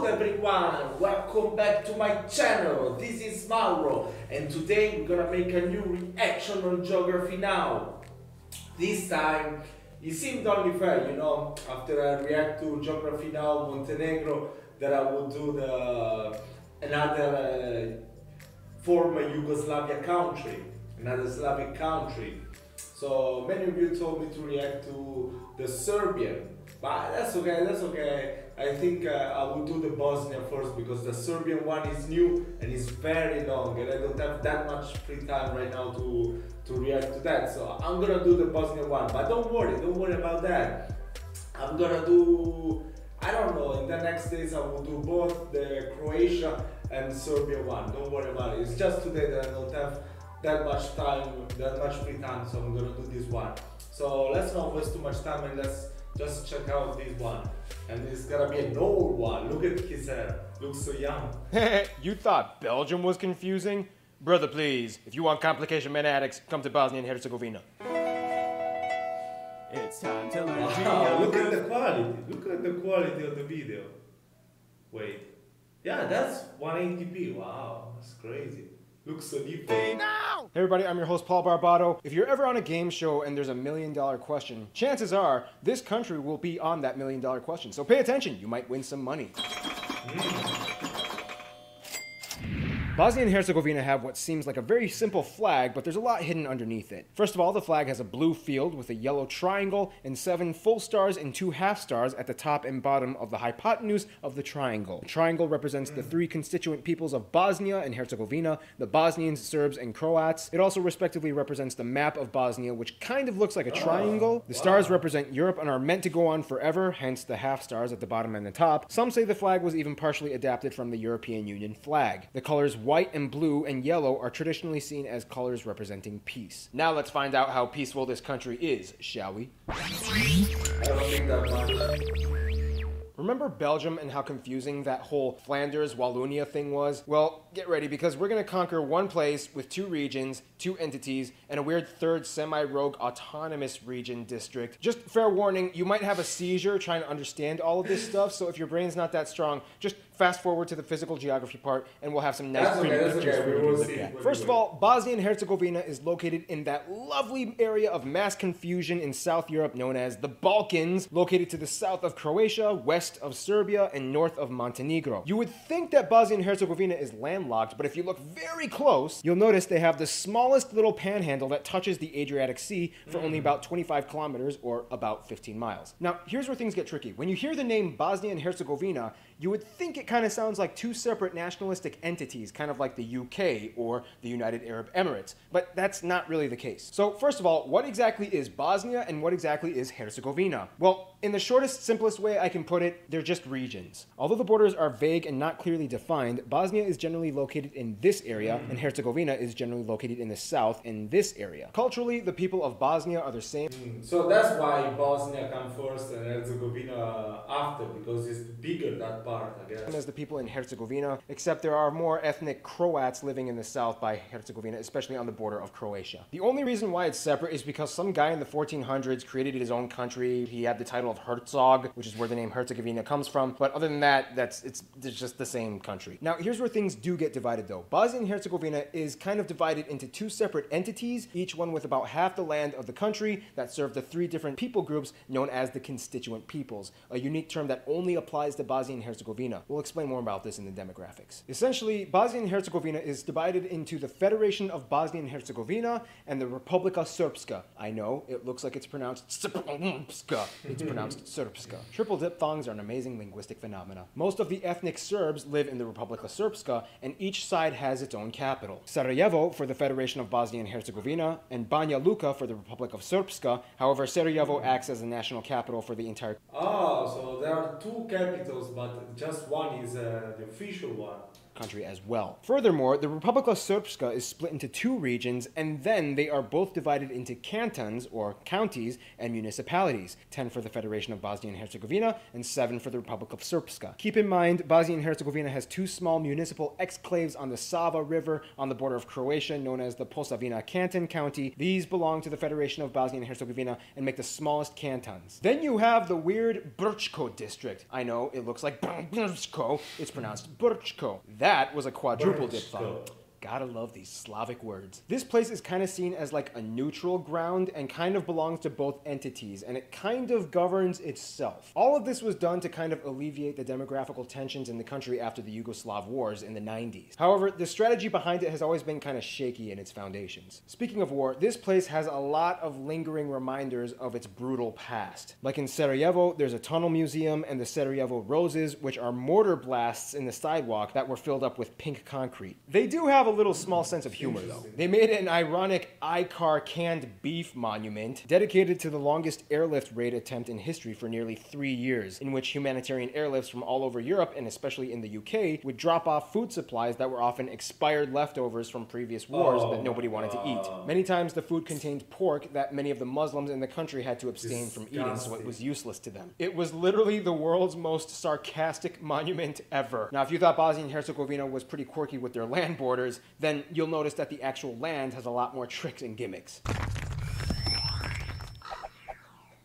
good everyone, welcome back to my channel. This is Mauro and today we're gonna make a new reaction on Geography Now. This time it seemed only fair, you know, after I react to Geography Now Montenegro, that I would do another former Yugoslavia country, another Slavic country. So many of you told me to react to the Serbian, but that's okay, that's okay. I think I will do the Bosnia first because the Serbian one is new and it's very long and I don't have that much free time right now to react to that. So I'm gonna do the Bosnia one, but don't worry about that. I'm gonna do, I don't know, in the next days I will do both the Croatia and Serbia one. Don't worry about it. It's just today that I don't have that much time, that much free time, so I'm gonna do this one. So let's not waste too much time and let's just check out this one. And it's gonna be an old one. Look at his hair, looks so young. You thought Belgium was confusing? Brother, please, if you want complication mathematics, come to Bosnia and Herzegovina. It's time to learn. Wow, look at the quality. Look at the quality of the video. Wait. Yeah, that's 180p. Wow, that's crazy. Looks so deep. Hey everybody, I'm your host Paul Barbato. If you're ever on a game show and there's a $1 million question, chances are this country will be on that $1 million question. So pay attention, you might win some money. Bosnia and Herzegovina have what seems like a very simple flag, but there's a lot hidden underneath it. First of all, the flag has a blue field with a yellow triangle and 7 full stars and 2 half stars at the top and bottom of the hypotenuse of the triangle. The triangle represents the 3 constituent peoples of Bosnia and Herzegovina, the Bosnians, Serbs, and Croats. It also respectively represents the map of Bosnia, which kind of looks like a triangle. The stars represent Europe and are meant to go on forever, hence the half stars at the bottom and the top. Some say the flag was even partially adapted from the European Union flag. The colors white and blue and yellow are traditionally seen as colors representing peace. Now let's find out how peaceful this country is, shall we? I don't think that much. Remember Belgium and how confusing that whole Flanders-Wallonia thing was? Well, get ready because we're gonna conquer one place with 2 regions, 2 entities, and a weird third semi-rogue autonomous region district. Just fair warning, you might have a seizure trying to understand all of this stuff, so if your brain's not that strong, just fast forward to the physical geography part and we'll have some nice pretty pictures for you to look at. First of all, Bosnia and Herzegovina is located in that lovely area of mass confusion in South Europe known as the Balkans, located to the south of Croatia, west of Serbia, and north of Montenegro. You would think that Bosnia and Herzegovina is landlocked, but if you look very close, you'll notice they have the smallest little panhandle that touches the Adriatic Sea for only about 25 kilometers or about 15 miles. Now, here's where things get tricky. When you hear the name Bosnia and Herzegovina, you would think it kind of sounds like 2 separate nationalistic entities, kind of like the UK or the United Arab Emirates, but that's not really the case. So first of all, what exactly is Bosnia and what exactly is Herzegovina? Well, in the shortest, simplest way I can put it, they're just regions. Although the borders are vague and not clearly defined, Bosnia is generally located in this area and Herzegovina is generally located in the south in this area. Culturally, the people of Bosnia are the same. So that's why Bosnia comes first and Herzegovina after, because it's bigger that part, I guess. As the people in Herzegovina, except there are more ethnic Croats living in the south by Herzegovina, especially on the border of Croatia. The only reason why it's separate is because some guy in the 1400s created his own country. He had the title of Herzog, which is where the name Herzegovina comes from, but other than that, it's just the same country. Now, here's where things do get divided though. Bosnia and Herzegovina is kind of divided into 2 separate entities, each one with about half the land of the country that serve the 3 different people groups known as the constituent peoples, a unique term that only applies to Bosnia and Herzegovina. We'll explain more about this in the demographics. Essentially, Bosnia and Herzegovina is divided into the Federation of Bosnia and Herzegovina and the Republika Srpska. I know, it looks like it's pronounced Srpska. It's pronounced Srpska. Triple diphthongs are an amazing linguistic phenomena. Most of the ethnic Serbs live in the Republika Srpska, and each side has its own capital. Sarajevo for the Federation of Bosnia and Herzegovina, and Banja Luka for the Republic of Srpska. However, Sarajevo acts as the national capital for the entire... Oh, so there are 2 capitals, but just one is the official one. country as well. Furthermore, the Republika Srpska is split into two regions, and then they are both divided into cantons, or counties, and municipalities, 10 for the Federation of Bosnia and Herzegovina, and 7 for the Republic of Srpska. Keep in mind, Bosnia and Herzegovina has two small municipal exclaves on the Sava River on the border of Croatia, known as the Posavina Canton County. These belong to the Federation of Bosnia and Herzegovina and make the smallest cantons. Then you have the weird Brčko district. I know, it looks like Brčko, it's pronounced Brčko. That was a quadruple diphthong. Gotta love these Slavic words. This place is kind of seen as like a neutral ground and kind of belongs to both entities, and it kind of governs itself. All of this was done to kind of alleviate the demographical tensions in the country after the Yugoslav wars in the 90s. However, the strategy behind it has always been kind of shaky in its foundations. Speaking of war, this place has a lot of lingering reminders of its brutal past. Like in Sarajevo, there's a tunnel museum and the Sarajevo Roses, which are mortar blasts in the sidewalk that were filled up with pink concrete. They do have a little small sense of humor, though. They made an ironic ICAR canned beef monument dedicated to the longest airlift raid attempt in history for nearly 3 years, in which humanitarian airlifts from all over Europe, and especially in the UK, would drop off food supplies that were often expired leftovers from previous wars that nobody wanted to eat. Many times the food contained pork that many of the Muslims in the country had to abstain from eating, so it was useless to them. It was literally the world's most sarcastic monument ever. Now, if you thought Bosnia and Herzegovina was pretty quirky with their land borders, then you'll notice that the actual land has a lot more tricks and gimmicks.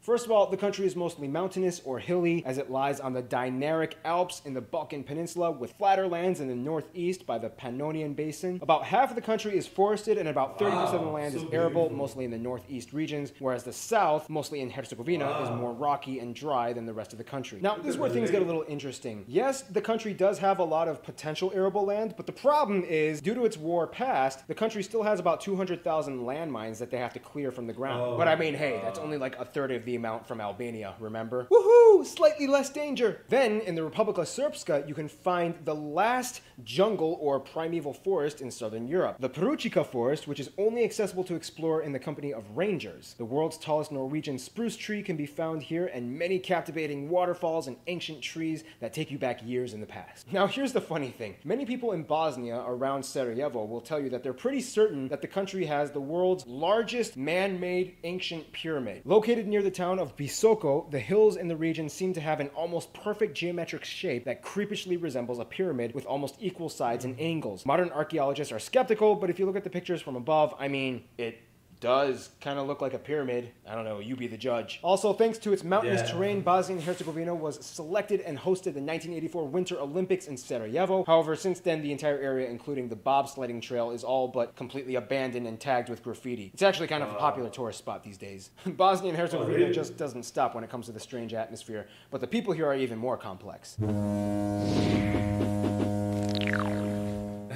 First of all, the country is mostly mountainous or hilly, as it lies on the Dinaric Alps in the Balkan Peninsula, with flatter lands in the northeast by the Pannonian Basin. About half of the country is forested, and about 30% of the land is arable, mostly in the northeast regions, whereas the south, mostly in Herzegovina, is more rocky and dry than the rest of the country. Now, this is where things get a little interesting. Yes, the country does have a lot of potential arable land, but the problem is, due to its war past, the country still has about 200,000 landmines that they have to clear from the ground. But I mean, hey, that's only like a third of the amount from Albania, remember? Woohoo! Slightly less danger! Then, in the Republika Srpska, you can find the last jungle or primeval forest in southern Europe. The Perućica forest, which is only accessible to explore in the company of rangers. The world's tallest Norwegian spruce tree can be found here, and many captivating waterfalls and ancient trees that take you back years in the past. Now, here's the funny thing. Many people in Bosnia around Sarajevo will tell you that they're pretty certain that the country has the world's largest man-made ancient pyramid. Located near the town of Visoko, the hills in the region seem to have an almost perfect geometric shape that creepishly resembles a pyramid with almost equal sides and angles. Modern archaeologists are skeptical, but if you look at the pictures from above, I mean, it does kind of look like a pyramid. I don't know, you be the judge. Also, thanks to its mountainous terrain, Bosnia and Herzegovina was selected and hosted the 1984 Winter Olympics in Sarajevo. However, since then, the entire area, including the bobsledding trail, is all but completely abandoned and tagged with graffiti. It's actually kind of a popular tourist spot these days. Bosnia and Herzegovina just doesn't stop when it comes to the strange atmosphere, but the people here are even more complex.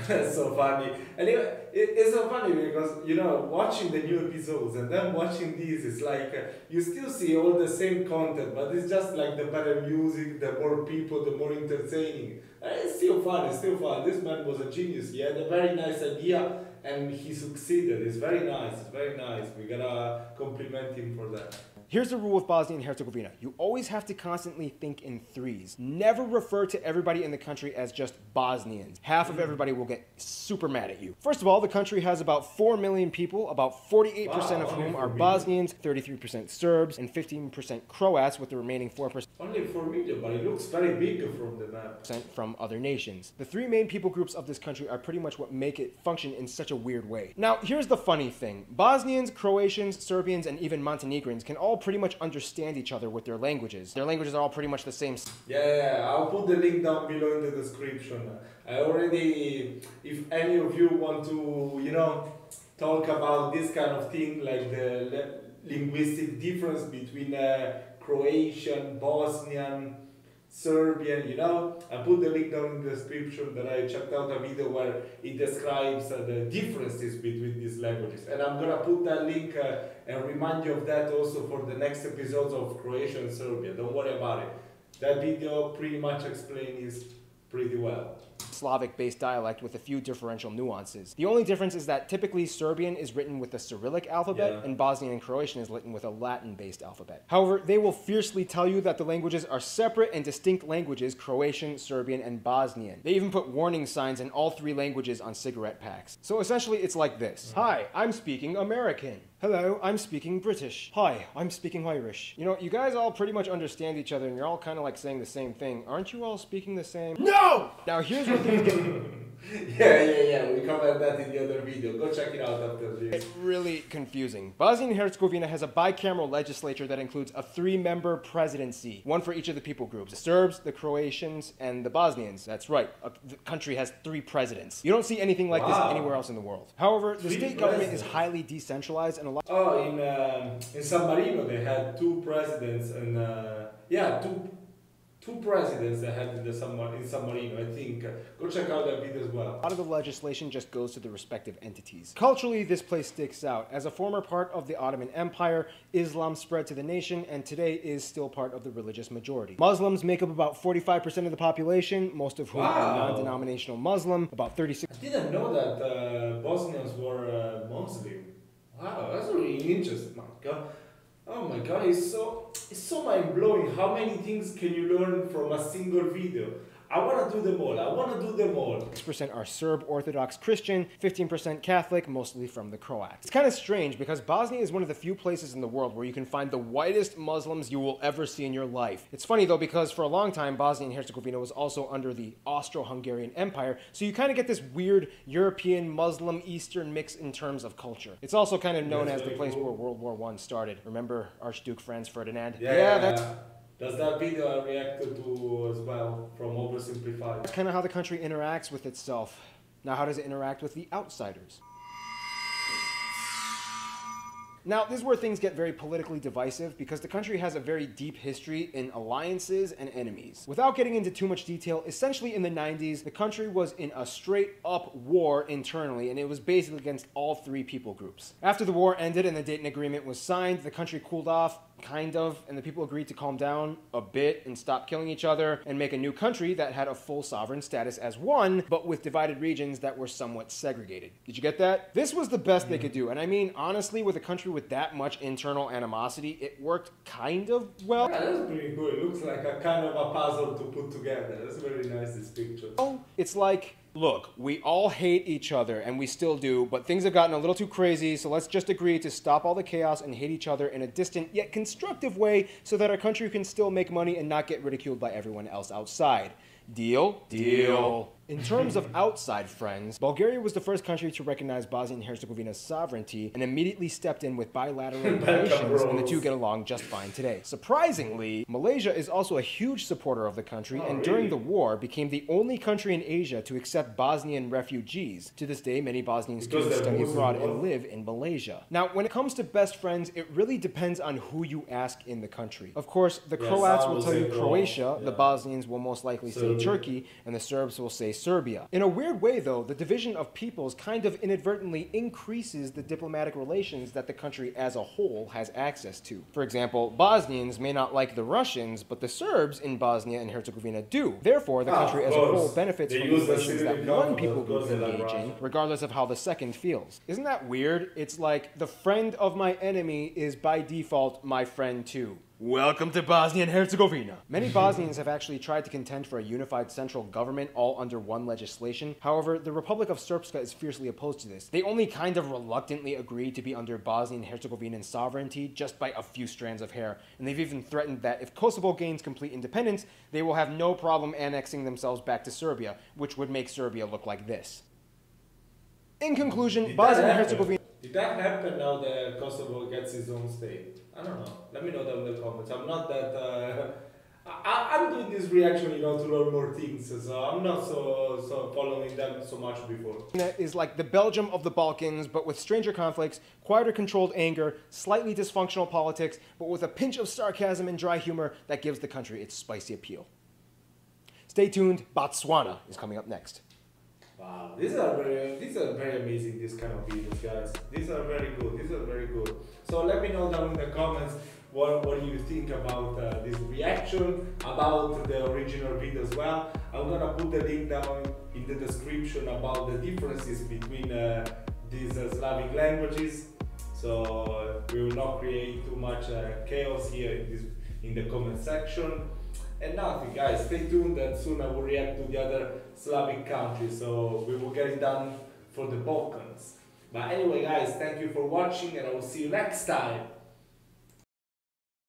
That's so funny. And it's so funny because, you know, watching the new episodes and then watching these, it's like you still see all the same content, but it's just like the better music, the more people, the more entertaining. And it's still fun, it's still fun. This man was a genius. He had a very nice idea and he succeeded. It's very nice, it's very nice. We gotta compliment him for that. Here's the rule with Bosnia and Herzegovina. You always have to constantly think in threes. Never refer to everybody in the country as just Bosnians. Half of everybody will get super mad at you. First of all, the country has about 4 million people, about 48% of whom are Bosnians, 33% Serbs, and 15% Croats, with the remaining 4% only 4 million, but it looks very big from the map. From other nations. The three main people groups of this country are pretty much what make it function in such a weird way. Now, here's the funny thing. Bosnians, Croatians, Serbians, and even Montenegrins can all pretty much understand each other with their languages. Their languages are all pretty much the same. Yeah, I'll put the link down below in the description. I already, if any of you want to, you know, talk about this kind of thing, like the linguistic difference between Croatian, Bosnian, Serbian, you know, I put the link down in the description that I checked out a video where it describes the differences between these languages. And I'm gonna put that link and remind you of that also for the next episodes of Croatia and Serbia. Don't worry about it. That video pretty much explains it pretty well. Slavic-based dialect with a few differential nuances. The only difference is that typically Serbian is written with the Cyrillic alphabet, and Bosnian and Croatian is written with a Latin-based alphabet. However, they will fiercely tell you that the languages are separate and distinct languages: Croatian, Serbian, and Bosnian. They even put warning signs in all three languages on cigarette packs. So essentially it's like this. Hi, I'm speaking American. Hello, I'm speaking British. Hi, I'm speaking Irish. You know, you guys all pretty much understand each other and you're all kind of like saying the same thing. Aren't you all speaking the same? No! Now here's what things get... Yeah. We covered that in the other video. Go check it out after this. It's really confusing. Bosnia and Herzegovina has a bicameral legislature that includes a 3-member presidency, one for each of the people groups: the Serbs, the Croatians, and the Bosnians. That's right. The country has 3 presidents. You don't see anything like this anywhere else in the world. However, the state government is highly decentralized and a lot... in San Marino they had 2 presidents and two presidents that had in San Marino, I think. Go check out that video as well. A lot of the legislation just goes to the respective entities. Culturally, this place sticks out. As a former part of the Ottoman Empire, Islam spread to the nation and today is still part of the religious majority. Muslims make up about 45% of the population, most of whom are non-denominational Muslim, about 36%. I didn't know that Bosnians were Muslim. Wow, that's really interesting. Oh my god, it's so mind-blowing. How many things can you learn from a single video? I want to do them all. 6% are Serb Orthodox Christian, 15% Catholic, mostly from the Croats. It's kind of strange because Bosnia is one of the few places in the world where you can find the whitest Muslims you will ever see in your life. It's funny though, because for a long time Bosnia and Herzegovina was also under the Austro-Hungarian Empire, so you kind of get this weird European Muslim Eastern mix in terms of culture. It's also kind of known as the place where World War I started. Remember Archduke Franz Ferdinand? That's that video I reacted to as well, from Oversimplified. That's kind of how the country interacts with itself. Now, how does it interact with the outsiders? Now, this is where things get very politically divisive because the country has a very deep history in alliances and enemies. Without getting into too much detail, essentially in the 90s, the country was in a straight-up war internally, and it was basically against all 3 people groups. After the war ended and the Dayton Agreement was signed, the country cooled off, kind of, and the people agreed to calm down a bit and stop killing each other and make a new country that had a full sovereign status as one, but with divided regions that were somewhat segregated. Did you get that? This was the best they could do, and I mean, honestly, with a country with that much internal animosity, it worked kind of well. Yeah, that's pretty good. It looks like a kind of a puzzle to put together. That's very nice, this picture. Oh, it's like, look, we all hate each other, and we still do, but things have gotten a little too crazy, so let's just agree to stop all the chaos and hate each other in a distant yet constructive way so that our country can still make money and not get ridiculed by everyone else outside. Deal? Deal. In terms of outside friends, Bulgaria was the first country to recognize Bosnia and Herzegovina's sovereignty and immediately stepped in with bilateral relations, and the two get along just fine today. Surprisingly, Malaysia is also a huge supporter of the country, and during the war became the only country in Asia to accept Bosnian refugees. To this day, many Bosnian students study abroad and live in Malaysia. Now, when it comes to best friends, it really depends on who you ask in the country. Of course, the Croats will tell you Croatia, the Bosnians will most likely say Turkey, and the Serbs will say Serbia. In a weird way, though, the division of peoples kind of inadvertently increases the diplomatic relations that the country as a whole has access to. For example, Bosnians may not like the Russians, but the Serbs in Bosnia and Herzegovina do. Therefore, the country as a whole benefits from the relations that one people group engage in, regardless of how the second feels. Isn't that weird? It's like, the friend of my enemy is by default my friend too. Welcome to Bosnia and Herzegovina. Many Bosnians have actually tried to contend for a unified central government all under one legislation. However, the Republic of Srpska is fiercely opposed to this. They only kind of reluctantly agreed to be under Bosnian and Herzegovinian sovereignty just by a few strands of hair. And they've even threatened that if Kosovo gains complete independence, they will have no problem annexing themselves back to Serbia, which would make Serbia look like this. In conclusion, Bosnia and Herzegovina... Did that happen now that Kosovo gets its own state? I don't know. Let me know down in the comments. I'm not that... I'm doing this reaction, to learn more things, so I'm not so following them so much before. Is like the Belgium of the Balkans, but with stranger conflicts, quieter controlled anger, slightly dysfunctional politics, but with a pinch of sarcasm and dry humor that gives the country its spicy appeal. Stay tuned, Botswana is coming up next. Wow, these are very amazing, these kind of videos, guys. These are very good, So let me know down in the comments what do you think about this reaction, about the original video as well. I'm gonna put the link down in the description about the differences between these Slavic languages, so we will not create too much chaos here in the comment section. And nothing, guys, stay tuned, and soon I will react to the other Slavic countries, so we will get it done for the Balkans. But anyway, guys, thank you for watching, and I will see you next time.